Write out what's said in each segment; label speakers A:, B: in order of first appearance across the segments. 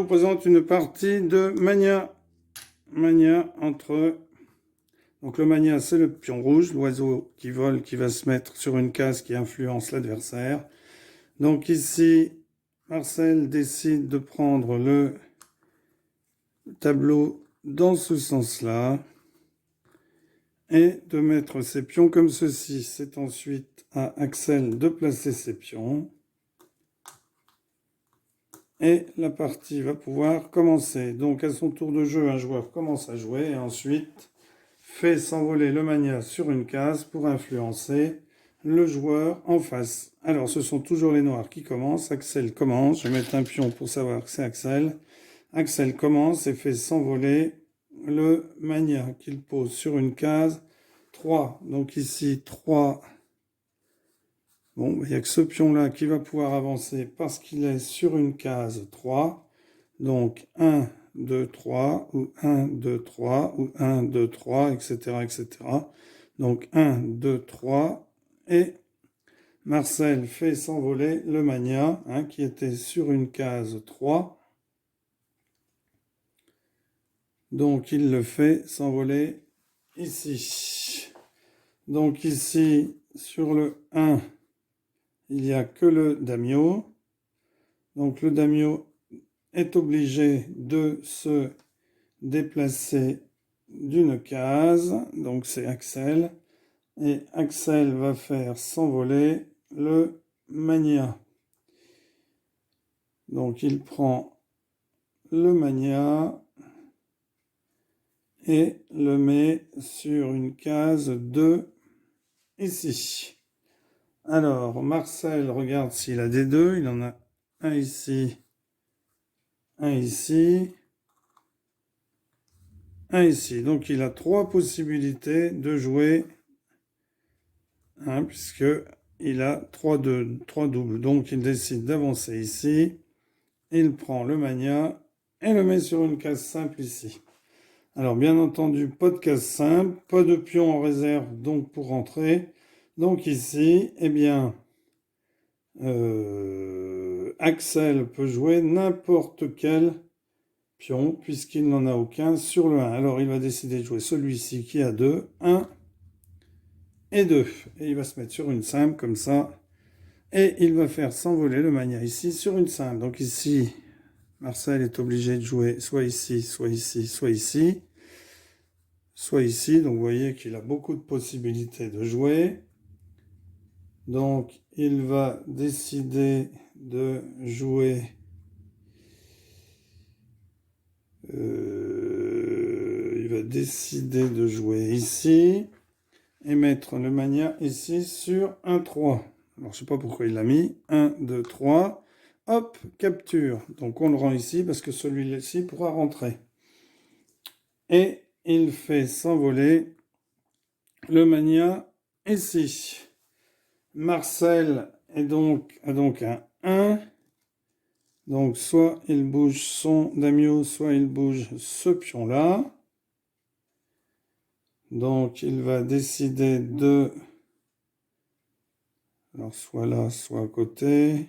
A: présente une partie de Mania. Mania entre... Donc le Mania, c'est le pion rouge, l'oiseau qui vole, qui va se mettre sur une case qui influence l'adversaire. Donc ici, Marcel décide de prendre le tableau dans ce sens-là et de mettre ses pions comme ceci. C'est ensuite à Axel de placer ses pions. Et la partie va pouvoir commencer. Donc à son tour de jeu, un joueur commence à jouer et ensuite fait s'envoler le Mania sur une case pour influencer le joueur en face. Alors ce sont toujours les noirs qui commencent. Axel commence. Je vais mettre un pion pour savoir que c'est Axel. Axel commence et fait s'envoler le Mania qu'il pose sur une case 3. Donc ici 3. Bon, il n'y a que ce pion-là qui va pouvoir avancer parce qu'il est sur une case 3. Donc 1, 2, 3, ou 1, 2, 3, ou 1, 2, 3, etc., etc. Donc 1, 2, 3, et Marcel fait s'envoler le Mania, qui était sur une case 3. Donc il le fait s'envoler ici. Donc ici, sur le 1, il n'y a que le Damio. Donc le Damio est obligé de se déplacer d'une case. Donc c'est Axel. Et Axel va faire s'envoler le Mania. Donc il prend le Mania et le met sur une case 2 ici. Alors, Marcel regarde s'il a des deux. Il en a un ici, un ici, un ici. Donc, il a 3 possibilités de jouer, puisque il a 3 doubles. Donc, il décide d'avancer ici. Il prend le Mania et le met sur une case simple ici. Alors, bien entendu, pas de case simple, pas de pion en réserve, donc pour rentrer. Donc ici, eh bien... Axel peut jouer n'importe quel pion puisqu'il n'en a aucun sur le 1. Alors il va décider de jouer celui-ci qui a 2, 1 et 2. Et il va se mettre sur une simple comme ça. Et il va faire s'envoler le Mania ici sur une simple. Donc ici, Marcel est obligé de jouer soit ici, soit ici, soit ici. Soit ici. Donc vous voyez qu'il a beaucoup de possibilités de jouer. Donc, il va décider de jouer ici et mettre le Mania ici sur un 3. Alors, je sais pas pourquoi il l'a mis. 1, 2, 3. Hop, capture. Donc, on le rend ici parce que celui-ci pourra rentrer. Et il fait s'envoler le Mania ici. Marcel a donc un 1. Donc, soit il bouge son Damio, soit il bouge ce pion-là. Donc, il va décider de... Alors, soit là, soit à côté.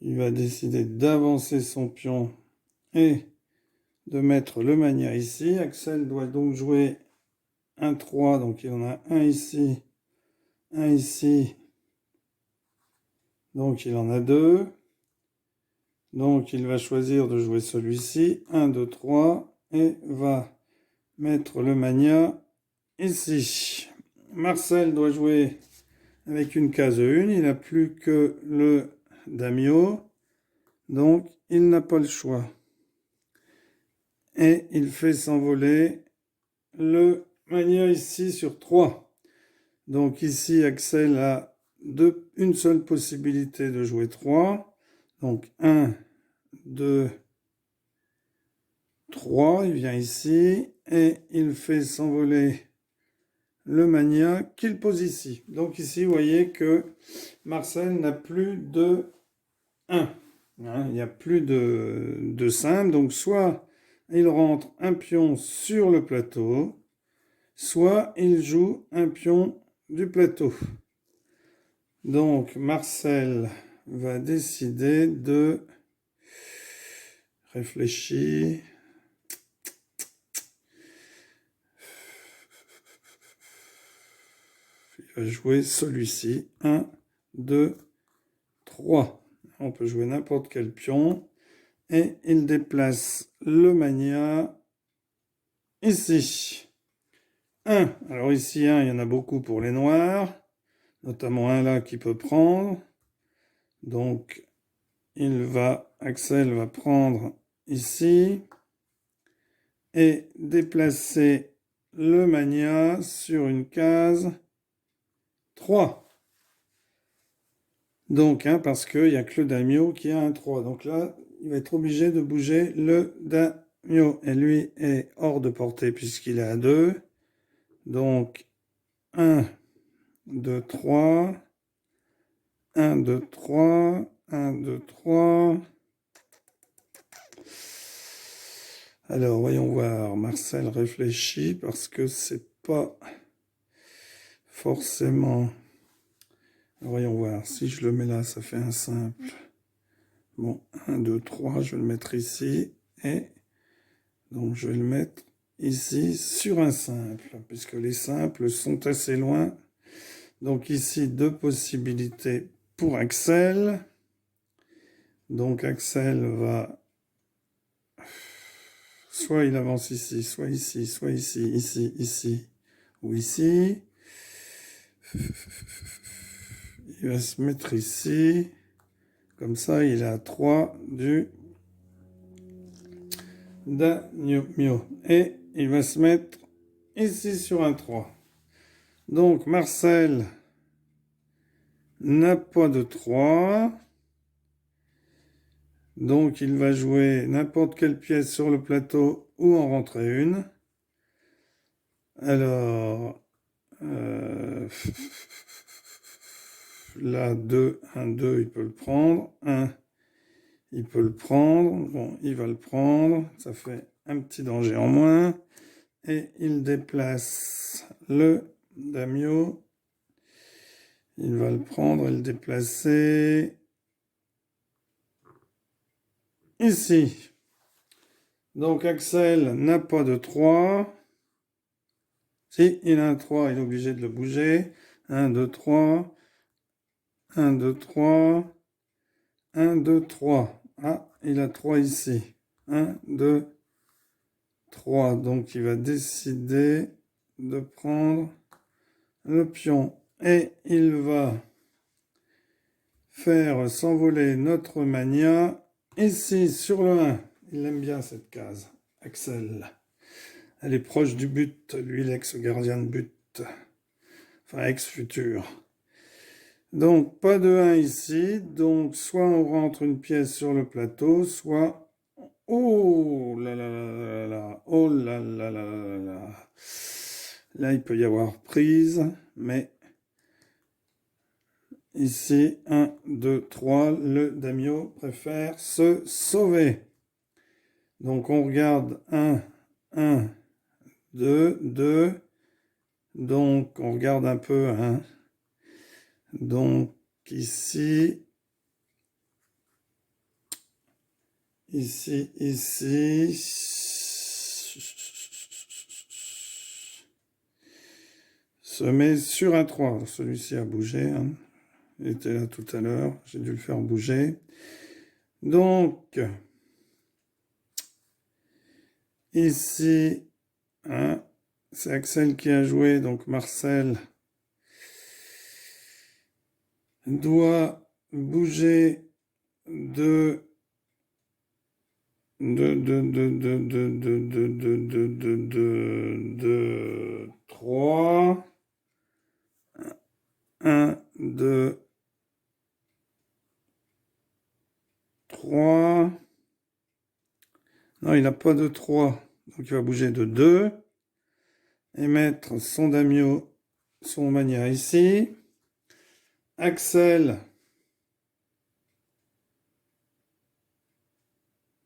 A: Il va décider d'avancer son pion et de mettre le Mania ici. Axel doit donc jouer un 3. Donc, il en a un ici, un ici. Donc, il en a 2. Donc, il va choisir de jouer celui-ci. 1, 2, 3. Et va mettre le Mania ici. Marcel doit jouer avec une case 1. Il n'a plus que le Damio. Donc, il n'a pas le choix. Et il fait s'envoler le Mania ici sur 3. Donc ici, Axel a une seule possibilité de jouer 3. Donc 1, 2, 3. Il vient ici et il fait s'envoler le Mania qu'il pose ici. Donc ici, vous voyez que Marcel n'a plus de 1. Il n'y a plus de simple. Donc soit il rentre un pion sur le plateau, soit il joue un pion du plateau. Donc Marcel va décider de réfléchir. Il va jouer celui-ci. 1, 2, 3. On peut jouer n'importe quel pion. Et il déplace le mania ici. 1. Alors ici, 1, il y en a beaucoup pour les noirs. Notamment un là qui peut prendre. Donc, Axel va prendre ici. Et déplacer le mania sur une case 3. Donc, parce qu'il n'y a que le daimyo qui a un 3. Donc là, il va être obligé de bouger le daimyo. Et lui est hors de portée puisqu'il est à 2. Donc, 1, 2, 3. 1, 2, 3. 1, 2, 3. Alors, voyons voir. Marcel réfléchit parce que c'est pas forcément... Voyons voir. Si je le mets là, ça fait un simple. Bon, 1, 2, 3, je vais le mettre ici. Et donc, je vais le mettre ici sur un simple, puisque les simples sont assez loin. Donc ici, 2 possibilités pour Axel. Donc Axel va... Soit il avance ici, soit ici, soit ici, ici, ici, ou ici. Il va se mettre ici. Comme ça, il a 3 du daimyo. Et il va se mettre ici sur un 3. Donc Marcel n'a pas de 3. Donc il va jouer n'importe quelle pièce sur le plateau ou en rentrer une. Alors, là, 2, 1, 2, il peut le prendre. 1, il peut le prendre. Bon, il va le prendre. Ça fait un petit danger en moins. Et il déplace le daimyo. Il va le prendre et le déplacer ici. Donc Axel n'a pas de 3. Si, il a un 3, il est obligé de le bouger. 1, 2, 3. 1, 2, 3. 1, 2, 3. Ah, il a 3 ici. 1, 2, 3. Donc il va décider de prendre le pion. Et il va faire s'envoler notre mania ici sur le 1. Il aime bien cette case, Axel. Elle est proche du but, lui l'ex-gardien de but. Enfin, ex-futur. Donc, pas de 1 ici. Donc, soit on rentre une pièce sur le plateau, soit... Oh là là là là là. Oh là là là là là. Là, il peut y avoir prise, mais... Ici, 1, 2, 3, le daimyo préfère se sauver. Donc, on regarde 1, 1, 2, 2. Donc, on regarde un peu, hein. Donc, ici, ici, ici. Se met sur un 3. Celui-ci a bougé, hein. Il était là tout à l'heure. J'ai dû le faire bouger. Donc, ici, hein, c'est Axel qui a joué. Donc, Marcel doit bouger de 3. 1, 2, 3. Non, il n'a pas de 3. Donc il va bouger de 2. Et mettre son daimyo, son mania ici. Axel.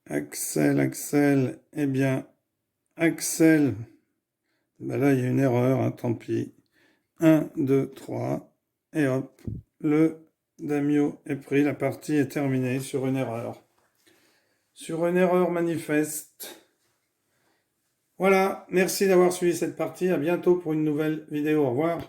A: Eh bien, Axel. Ben là, il y a une erreur, hein, tant pis. 1, 2, 3. Et hop, le Damio est pris, la partie est terminée sur une erreur. Sur une erreur manifeste. Voilà, merci d'avoir suivi cette partie, à bientôt pour une nouvelle vidéo, au revoir.